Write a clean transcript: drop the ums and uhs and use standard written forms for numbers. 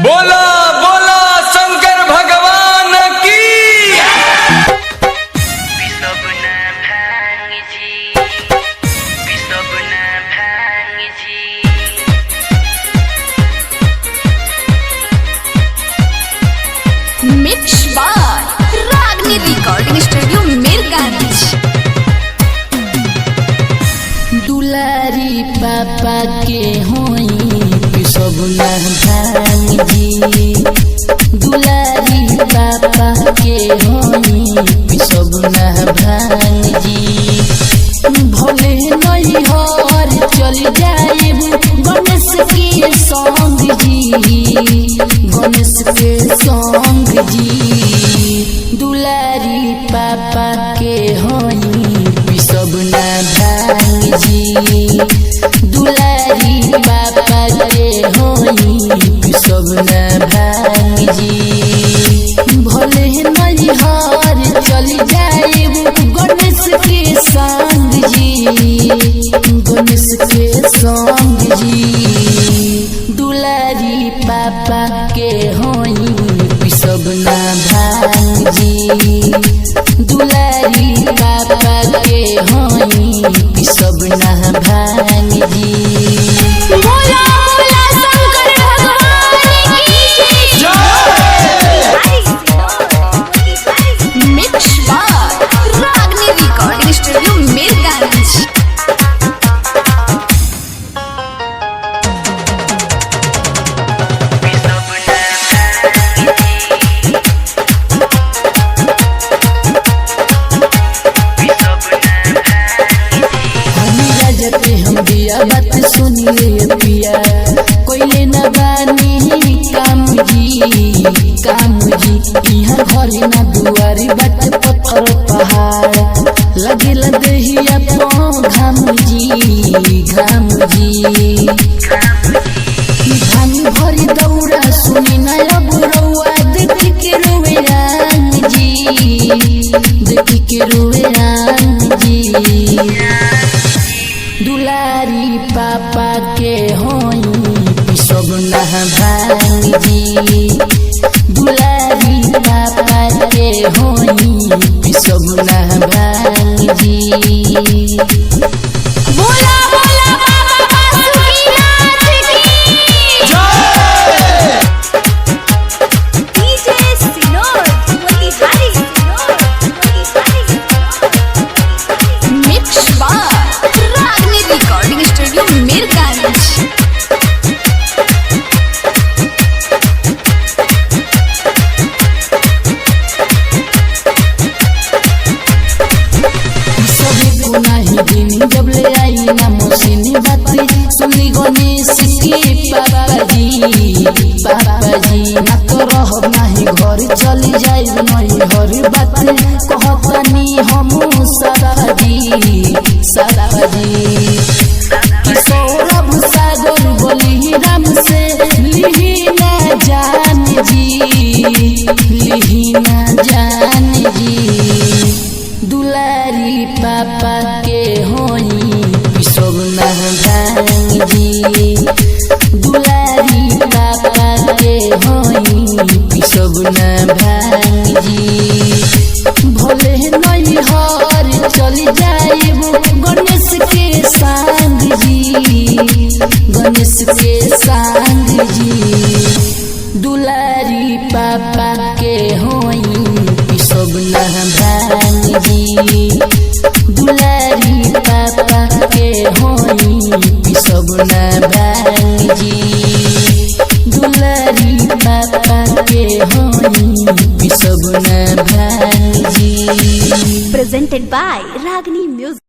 बोला बोला शंकर भगवान की। मिक्स बार रागनी रिकॉर्डिंग स्टूडियो मीरगंज। दुलारी पापा के होई सब भांग जी। दुलारी पापा के होई सब भांग जी। भले नहीं हर चल जाए गणेश के संग जी। गणेश के संग जी। दुलारी पापा के होई सब भांग जी। दुलारी पापा के होई सब भांग जी। भले नहीं हार चल जाए गणेश के संग जी। गणेश के संग जी। दुलारी पापा के होई सब भांग जी। दुलारी पापा के होई सब भांग जी। बोला बोला शंकर भगवान की जय। मिक्स बार रागनी रिकॉर्डिंग स्टूडियो मीरगंज। हम दिया बात सुनिए पिया कोई न बानी काम जी। काम जी यहाँ घर न दुआरी बात पत्थर पहाड़ लगे दहिया घाम जी। घाम जी धान भरी दौड़ा सुनी न अब रउआ देख के रोवे राम जी। देख के रोवे राम जी। दुलारी पापा के होई सब भांग जी। दुलारी पापा के होई सब भांग जी। बोला बोला बाबा बासुकीनाथ की जय। डीजे सिनोर मोतिहारी मिक्स बार रागनी रिकॉर्डिंग स्टूडियो मीरगंज। जब ले आई ना मोसिनी बाती सुनी गणेश के पापा जी। पापा जी ना तो रह नहीं घर चली जाए नहीं हर बात कहतनी हम सारा जी। सारा जी सौरभ सागर बोली राम से लिही ना जान जी। लिही ना जान जी। दुलारी पापा के होई सब भांग जी। दुलारी पापा के होई सब भांग जी। भले नहीं हार चल जाए गणेश के संग जी। गणेश के संग जी। दुलारी पापा के होई सब भांग जी। दुलारी पापा के होई सब भांग जी। दुलारी पापा के होई सब भांग जी। प्रेजेंटेड बाय रागनी म्यूजिक।